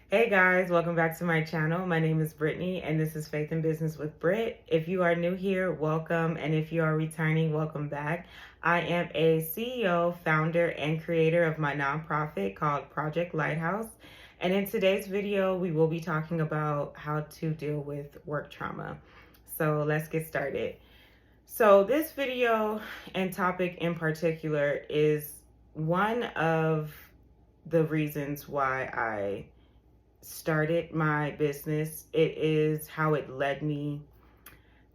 Hey guys, welcome back to my channel. My name is Brittany and this is Faith in Business with Britt. If you are new here, welcome, and if you are returning, welcome back. I am a CEO, founder, and creator of my nonprofit called Project Lighthouse. And in today's video, we will be talking about how to deal with work trauma. So let's get started. So this video and topic in particular is one of the reasons why I started my business. It is how it led me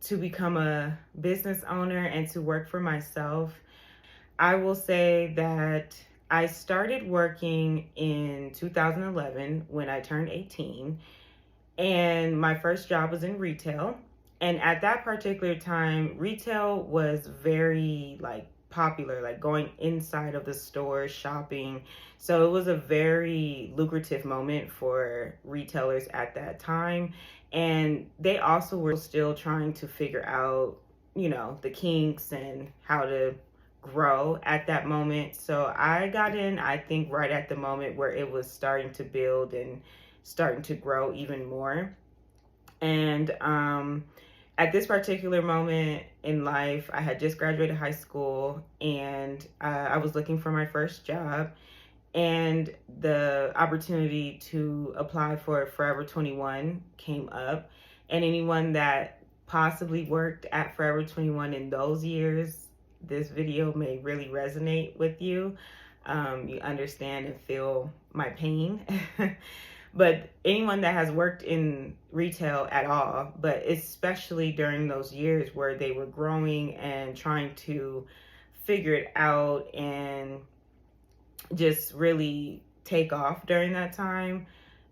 to become a business owner and to work for myself. I will say that I started working in 2011 when I turned 18, and my first job was in retail. And at that particular time, retail was very popular, like going inside of the store, shopping. So it was a very lucrative moment for retailers at that time. And they also were still trying to figure out, the kinks and how to grow at that moment. So I got in, I think, right at the moment where it was starting to build and starting to grow even more. And at this particular moment in life, I had just graduated high school, and I was looking for my first job. And the opportunity to apply for Forever 21 came up. And anyone that possibly worked at Forever 21 in those years, this video may really resonate with you. You understand and feel my pain. But anyone that has worked in retail at all, but especially during those years where they were growing and trying to figure it out and just really take off during that time,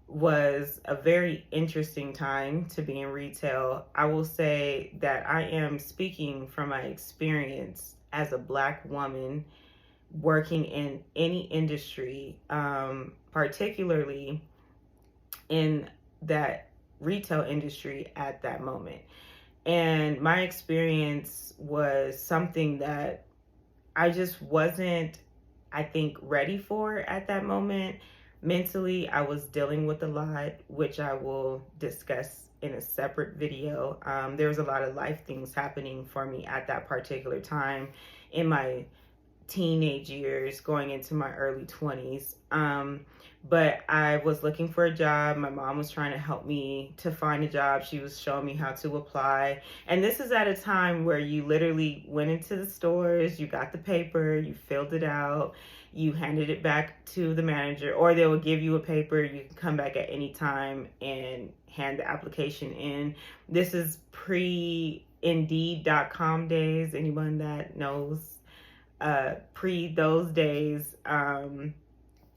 was a very interesting time to be in retail. I will say that I am speaking from my experience as a Black woman working in any industry, particularly in that retail industry at that moment. And my experience was something that I just wasn't, I think, ready for at that moment. Mentally, I was dealing with a lot, which I will discuss in a separate video. There was a lot of life things happening for me at that particular time in my teenage years, going into my early 20s. But I was looking for a job. My mom was trying to help me to find a job. She was showing me how to apply. And this is at a time where you literally went into the stores, you got the paper, you filled it out, you handed it back to the manager, or they would give you a paper. You can come back at any time and hand the application in. This is pre-Indeed.com days. Anyone that knows, pre those days.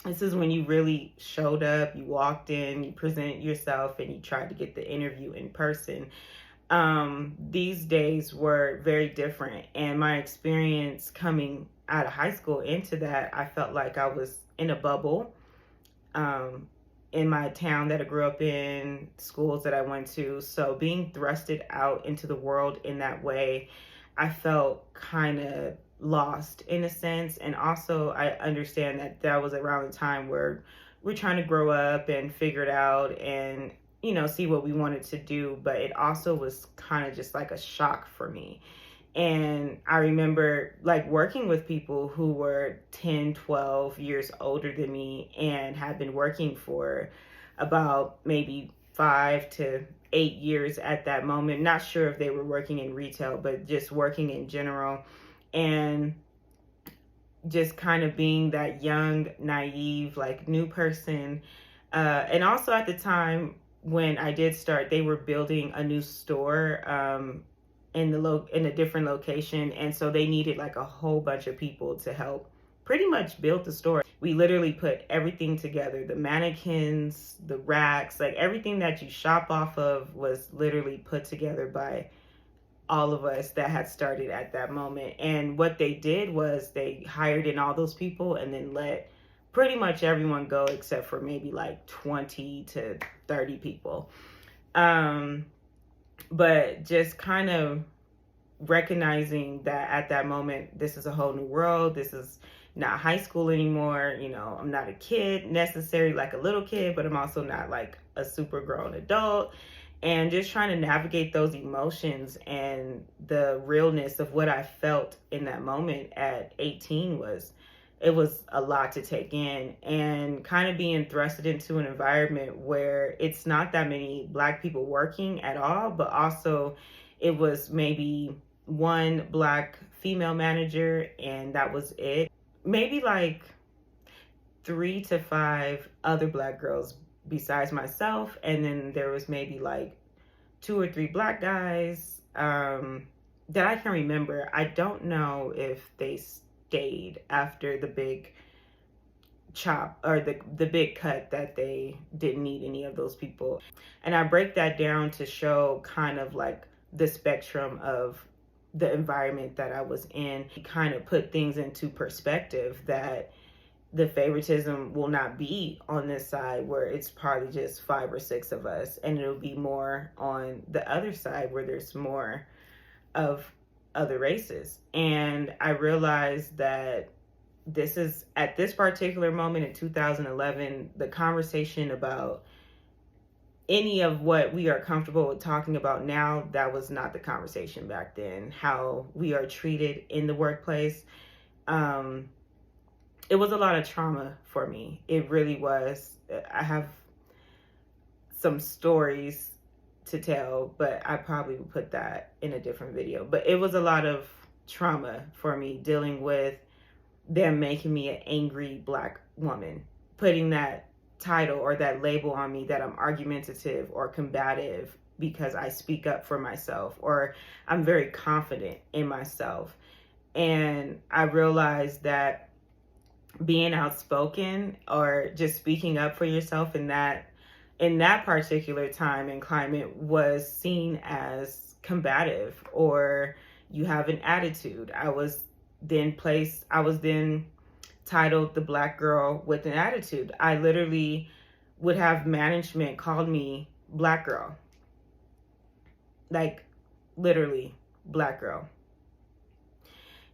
This is when you really showed up, you walked in, you presented yourself, and you tried to get the interview in person. These days were very different, and my experience coming out of high school into that, I felt like I was in a bubble. In my town that I grew up in, schools that I went to. So being thrusted out into the world in that way, I felt kind of lost in a sense. And also I understand that that was around the time where we're trying to grow up and figure it out and, see what we wanted to do. But it also was kind of just like a shock for me. And I remember working with people who were 10, 12 years older than me and had been working for about maybe 5 to 8 years at that moment. Not sure if they were working in retail, but just working in general. And just kind of being that young, naive, new person. And also at the time when I did start, they were building a new store in a different location, and so they needed a whole bunch of people to help pretty much build the store. We literally put everything together, the mannequins, the racks, everything that you shop off of was literally put together by all of us that had started at that moment. And what they did was they hired in all those people and then let pretty much everyone go except for maybe 20 to 30 people. But just kind of recognizing that at that moment, this is a whole new world. This is not high school anymore. I'm not a kid necessarily, like a little kid, but I'm also not like a super grown adult. And just trying to navigate those emotions and the realness of what I felt in that moment at 18 it was a lot to take in, and kind of being thrusted into an environment where it's not that many Black people working at all, but also it was maybe one Black female manager, and that was it. Maybe like 3 to 5 other Black girls besides myself, and then there was maybe like 2 or 3 Black guys that I can remember. I don't know if they stayed after the big chop or the big cut, that they didn't need any of those people. And I break that down to show kind of like the spectrum of the environment that I was in, kind of put things into perspective, that the favoritism will not be on this side where it's probably just 5 or 6 of us, and it'll be more on the other side where there's more of other races. And I realized that this is, at this particular moment in 2011, the conversation about any of what we are comfortable with talking about now, that was not the conversation back then. How we are treated in the workplace. It was a lot of trauma for me. It really was. I have some stories to tell, but I probably would put that in a different video. But it was a lot of trauma for me, dealing with them making me an angry Black woman, putting that title or that label on me that I'm argumentative or combative because I speak up for myself, or I'm very confident in myself. And I realized that being outspoken or just speaking up for yourself in that particular time and climate was seen as combative, or you have an attitude. I was then titled the Black girl with an attitude. I literally would have management called me Black girl. Like, literally, Black girl.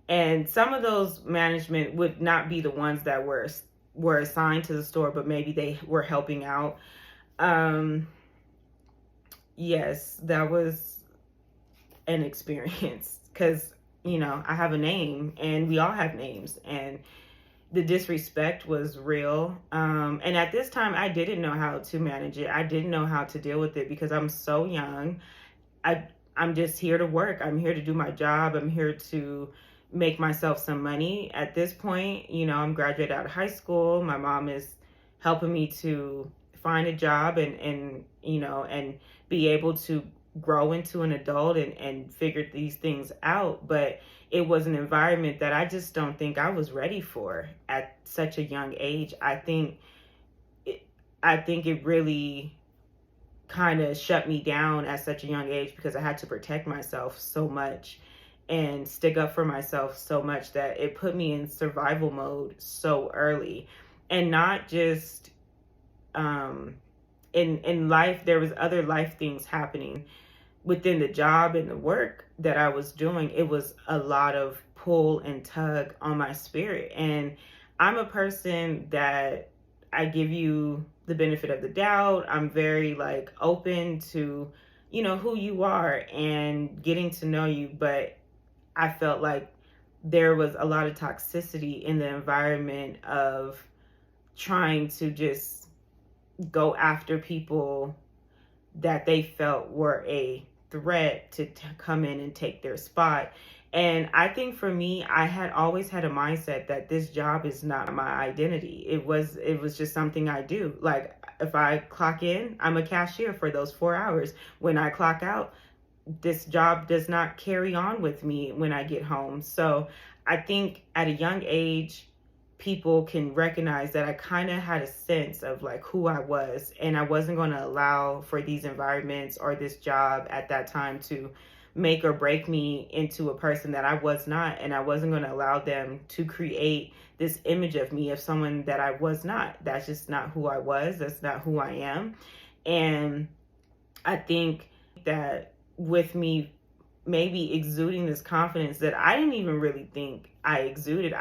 And some of those management would not be the ones that were assigned to the store, but maybe they were helping out. Yes, that was an experience, because I have a name, and we all have names, and the disrespect was real. And at this time, I didn't know how to manage it. I didn't know how to deal with it because I'm so young. I'm just here to work. I'm here to do my job. I'm here to make myself some money. At this point, I'm graduated out of high school. My mom is helping me to find a job and be able to grow into an adult and figure these things out. But it was an environment that I just don't think I was ready for at such a young age. I think it really kind of shut me down at such a young age, because I had to protect myself so much and stick up for myself so much that it put me in survival mode so early. And not just in life, there was other life things happening within the job and the work that I was doing. It was a lot of pull and tug on my spirit. And I'm a person that I give you the benefit of the doubt. I'm very like open to, who you are and getting to know you. But I felt like there was a lot of toxicity in the environment of trying to just go after people that they felt were a threat to come in and take their spot. And I think for me, I had always had a mindset that this job is not my identity. It was just something I do. Like, if I clock in, I'm a cashier for those 4 hours. When I clock out, this job does not carry on with me when I get home. So I think at a young age, people can recognize that I kind of had a sense of like who I was, and I wasn't going to allow for these environments or this job at that time to make or break me into a person that I was not. And I wasn't going to allow them to create this image of me of someone that I was not. That's just not who I was. That's not who I am. And I think that with me maybe exuding this confidence that I didn't even really think I exuded,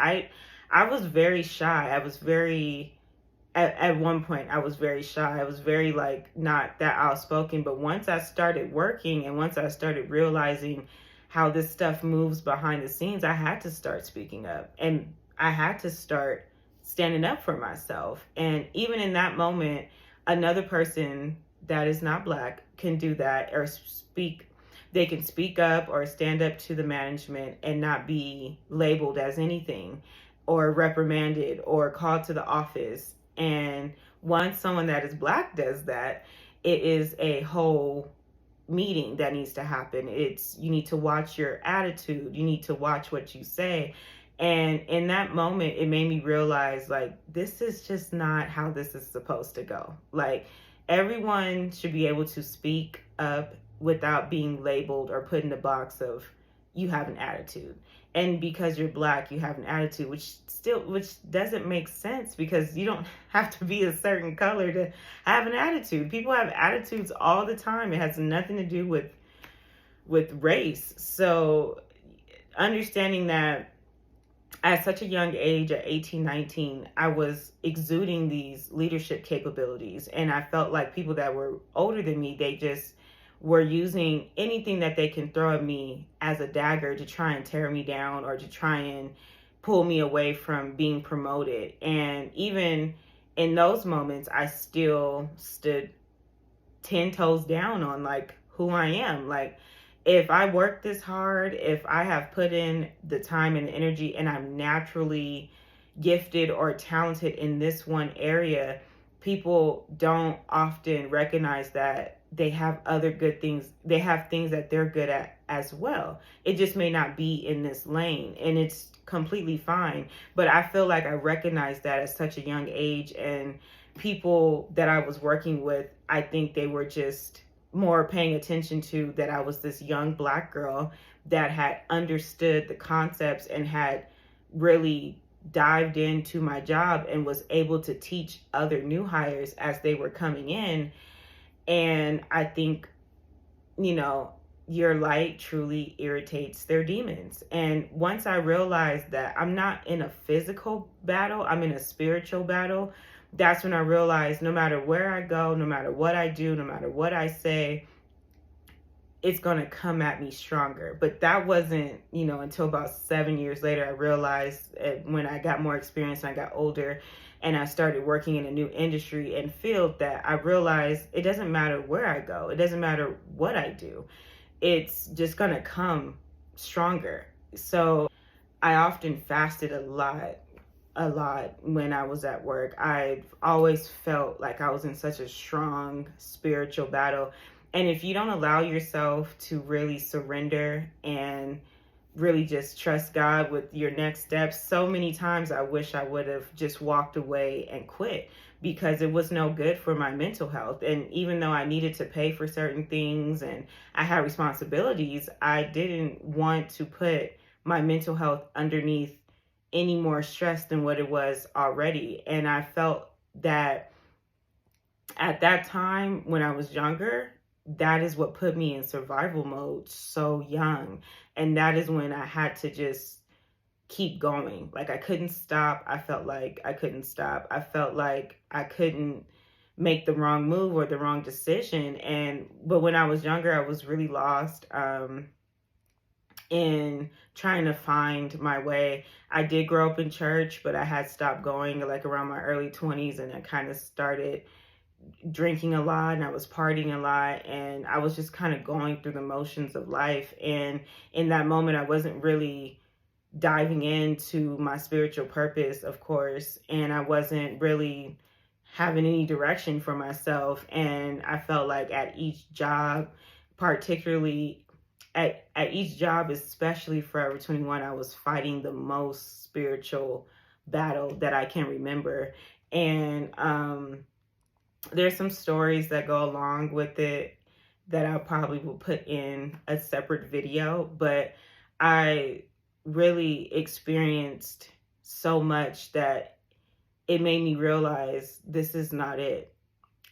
I was very shy. I was very, at one point, I was very shy. I was very, like, not that outspoken. But once I started working and once I started realizing how this stuff moves behind the scenes, I had to start speaking up and I had to start standing up for myself. And even in that moment, another person that is not Black can do that, or speak. They can speak up or stand up to the management and not be labeled as anything or reprimanded or called to the office. And once someone that is Black does that, it is a whole meeting that needs to happen. It's, you need to watch your attitude, you need to watch what you say. And in that moment, it made me realize, like, this is just not how this is supposed to go. Like, everyone should be able to speak up without being labeled or put in the box of, you have an attitude. And because you're Black, you have an attitude, which doesn't make sense, because you don't have to be a certain color to have an attitude. People have attitudes all the time. It has nothing to do with race. So understanding that at such a young age, at 18, 19, I was exuding these leadership capabilities. And I felt like people that were older than me, they just were using anything that they can throw at me as a dagger to try and tear me down or to try and pull me away from being promoted. And even in those moments, I still stood 10 toes down on, like, who I am. Like, if I work this hard, if I have put in the time and the energy, and I'm naturally gifted or talented in this one area, people don't often recognize that they have other good things. They have things that they're good at as well. It just may not be in this lane, and it's completely fine. But I feel like I recognized that at such a young age, and people that I was working with, I think they were just more paying attention to that I was this young Black girl that had understood the concepts and had really dived into my job and was able to teach other new hires as they were coming in. And I think, your light truly irritates their demons. And once I realized that I'm not in a physical battle, I'm in a spiritual battle, that's when I realized no matter where I go, no matter what I do, no matter what I say, it's going to come at me stronger. But that wasn't, until about 7 years later, I realized, when I got more experience and I got older and I started working in a new industry and field, that I realized it doesn't matter where I go. It doesn't matter what I do. It's just going to come stronger. So I often fasted a lot when I was at work. I've always felt like I was in such a strong spiritual battle. And if you don't allow yourself to really surrender and really just trust God with your next steps, so many times I wish I would have just walked away and quit, because it was no good for my mental health. And even though I needed to pay for certain things and I had responsibilities, I didn't want to put my mental health underneath any more stress than what it was already. And I felt that at that time when I was younger, that is what put me in survival mode so young. And that is when I had to just keep going. Like, I couldn't stop. I felt like I couldn't stop. I felt like I couldn't make the wrong move or the wrong decision. But when I was younger, I was really lost in trying to find my way. I did grow up in church, but I had stopped going like around my early 20s, and I kind of started drinking a lot and I was partying a lot, and I was just kind of going through the motions of life. And in that moment, I wasn't really diving into my spiritual purpose, of course, and I wasn't really having any direction for myself. And I felt like at each job, particularly at each job, especially Forever 21, I was fighting the most spiritual battle that I can remember. And there's some stories that go along with it that I probably will put in a separate video, but I really experienced so much that it made me realize this is not it.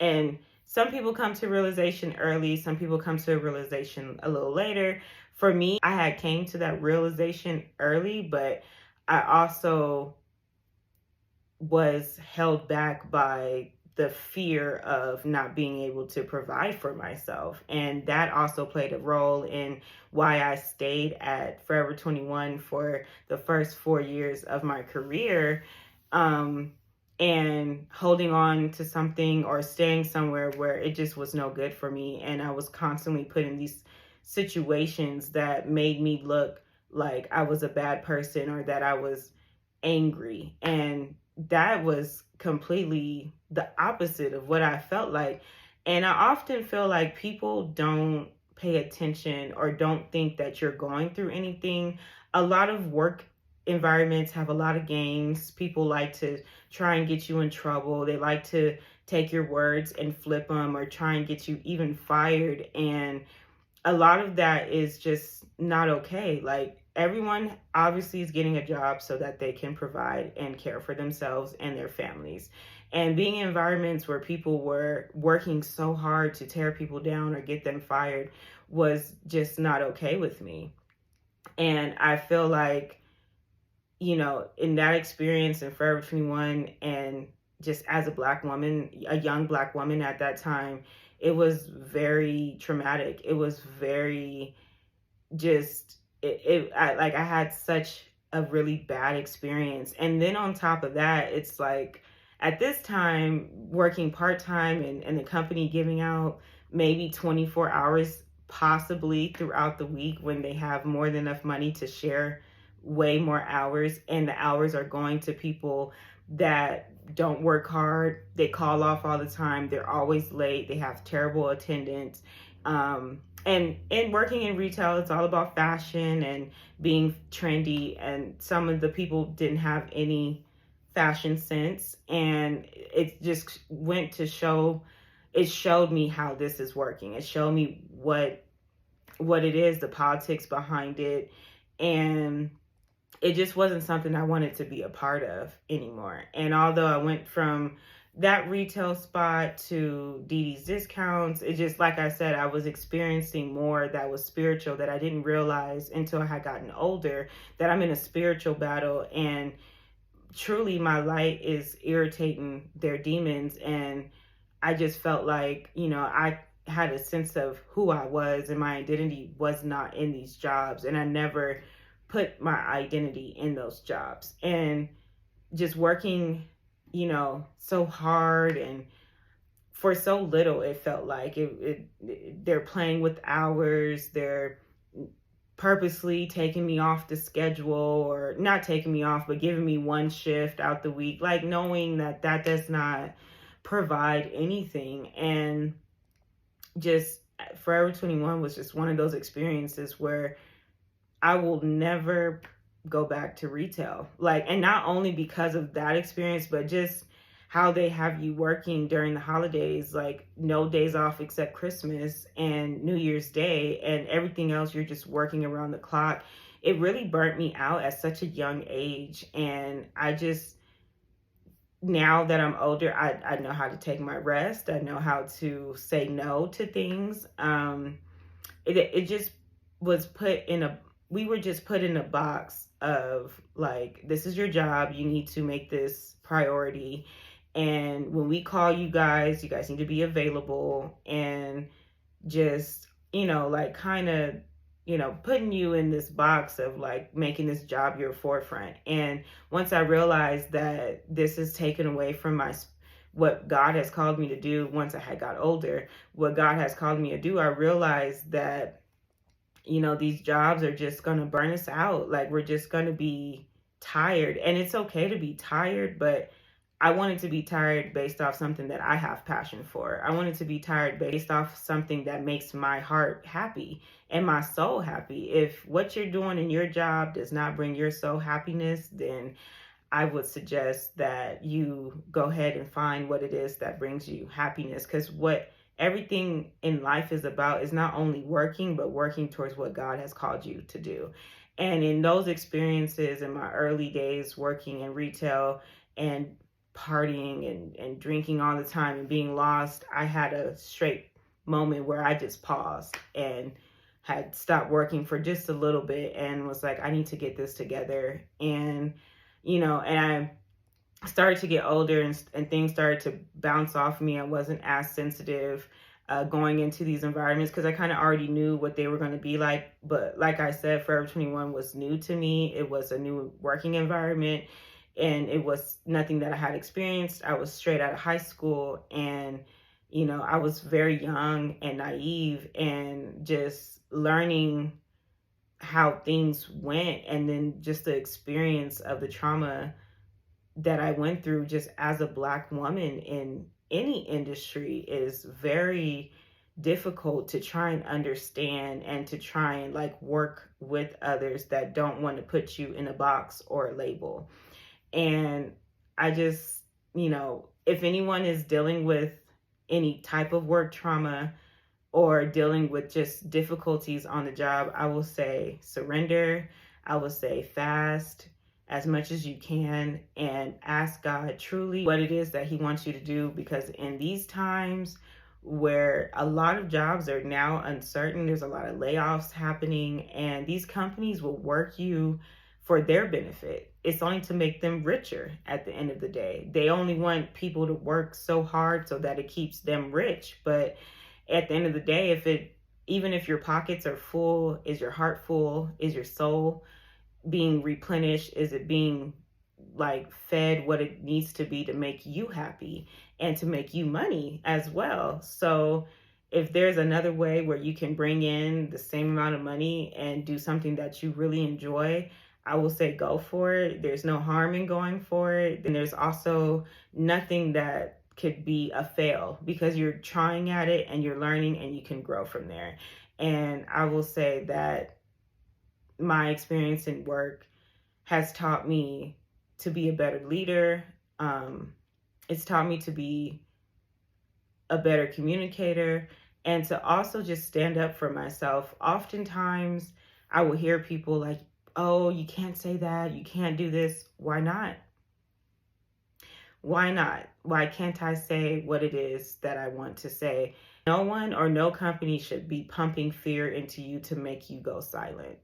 And some people come to realization early, some people come to a realization a little later. For me, I had came to that realization early, but I also was held back by the fear of not being able to provide for myself. And that also played a role in why I stayed at Forever 21 for the first 4 years of my career. Um, and holding on to something or staying somewhere where it just was no good for me. And I was constantly put in these situations that made me look like I was a bad person or that I was angry. And that was completely the opposite of what I felt like. And I often feel like people don't pay attention or don't think that you're going through anything. A lot of work environments have a lot of games. People like to try and get you in trouble. They like to take your words and flip them or try and get you even fired. And a lot of that is just not okay. Like, everyone obviously is getting a job so that they can provide and care for themselves and their families. And being in environments where people were working so hard to tear people down or get them fired was just not okay with me. And I feel like, in that experience in Forever 21 and just as a Black woman, a young Black woman at that time, it was very traumatic. It was very just, I had such a really bad experience. And then on top of that, it's like at this time, working part time and the company giving out maybe 24 hours possibly throughout the week when they have more than enough money to share way more hours, and the hours are going to people that don't work hard. They call off all the time. They're always late. They have terrible attendance. And working in retail, it's all about fashion and being trendy. And some of the people didn't have any fashion sense. And it just went to show, it showed me how this is working. It showed me what it is, the politics behind it. And it just wasn't something I wanted to be a part of anymore. And although I went from that retail spot to Dee Dee's Discounts, it just, like I said, I was experiencing more that was spiritual that I didn't realize until I had gotten older, that I'm in a spiritual battle. And truly my light is irritating their demons. And I just felt like, I had a sense of who I was, and my identity was not in these jobs. And I never put my identity in those jobs. And just working, so hard and for so little, it felt like they're playing with hours. They're purposely taking me off the schedule, or not taking me off, but giving me one shift out the week, like knowing that that does not provide anything. And just Forever 21 was just one of those experiences where I will never go back to retail. Like, and not only because of that experience, but just how they have you working during the holidays, like no days off except Christmas and New Year's Day, and everything else you're just working around the clock. It really burnt me out at such a young age. And I just, now that I'm older, I know how to take my rest. I know how to say no to things. It just was put in a, we were just put in a box of like, this is your job. You need to make this priority. And when we call you guys need to be available. And just, like kind of, putting you in this box of like making this job your forefront. And once I realized that this is taken away from what God has called me to do, once I had got older, what God has called me to do, I realized that, these jobs are just going to burn us out. Like, we're just going to be tired. And it's okay to be tired, but I wanted to be tired based off something that I have passion for. I wanted to be tired based off something that makes my heart happy and my soul happy. If what you're doing in your job does not bring your soul happiness, then I would suggest that you go ahead and find what it is that brings you happiness. Because what everything in life is about is not only working, but working towards what God has called you to do. And in those experiences in my early days working in retail and partying and drinking all the time and being lost, I had a straight moment where I just paused and had stopped working for just a little bit and was like, I need to get this together. And, and started to get older and things started to bounce off me, I wasn't as sensitive going into these environments because I kind of already knew what they were going to be like. But like I said, Forever 21 was new to me. It was a new working environment, and it was nothing that I had experienced. I was straight out of high school, and I was very young and naive and just learning how things went, and then just the experience of the trauma that I went through just as a Black woman in any industry is very difficult to try and understand and to try and like work with others that don't want to put you in a box or a label. And I just, if anyone is dealing with any type of work trauma or dealing with just difficulties on the job, I will say surrender. I will say fast as much as you can and ask God truly what it is that He wants you to do, because in these times where a lot of jobs are now uncertain, there's a lot of layoffs happening, and these companies will work you for their benefit. It's only to make them richer at the end of the day. They only want people to work so hard so that it keeps them rich. But at the end of the day, even if your pockets are full, is your heart full? Is your soul being replenished? Is it being like fed what it needs to be to make you happy and to make you money as well? So if there's another way where you can bring in the same amount of money and do something that you really enjoy, I will say go for it. There's no harm in going for it. And there's also nothing that could be a fail, because you're trying at it and you're learning and you can grow from there. And I will say that my experience in work has taught me to be a better leader. It's taught me to be a better communicator and to also just stand up for myself. Oftentimes, I will hear people like, oh, you can't say that, you can't do this. Why not? Why not? Why can't I say what it is that I want to say? No one or no company should be pumping fear into you to make you go silent.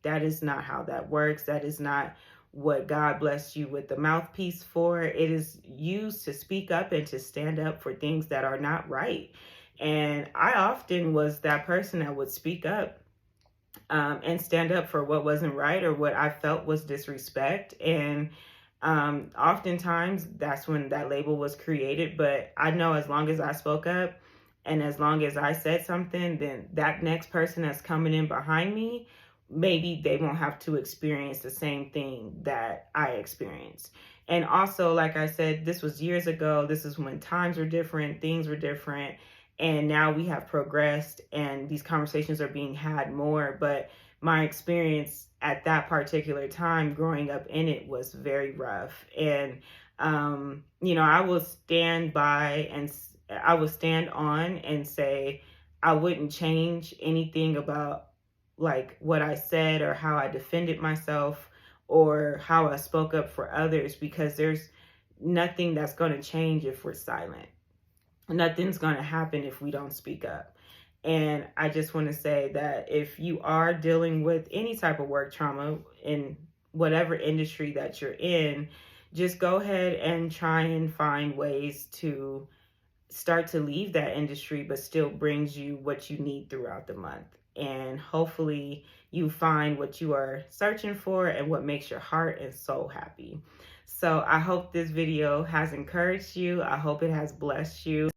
That is not how that works. That is not what God blessed you with the mouthpiece for. It is used to speak up and to stand up for things that are not right. And I often was that person that would speak up and stand up for what wasn't right or what I felt was disrespect. And oftentimes that's when that label was created. But I know as long as I spoke up and as long as I said something, then that next person that's coming in behind me, maybe they won't have to experience the same thing that I experienced. And also, like I said, this was years ago. This is when times were different, things were different. And now we have progressed and these conversations are being had more. But my experience at that particular time growing up in it was very rough. And, I will stand by and I will stand on and say I wouldn't change anything about like what I said or how I defended myself or how I spoke up for others, because there's nothing that's going to change if we're silent. Nothing's going to happen if we don't speak up. And I just want to say that if you are dealing with any type of work trauma in whatever industry that you're in, just go ahead and try and find ways to start to leave that industry, but still brings you what you need throughout the month. And hopefully you find what you are searching for and what makes your heart and soul happy. So I hope this video has encouraged you. I hope it has blessed you.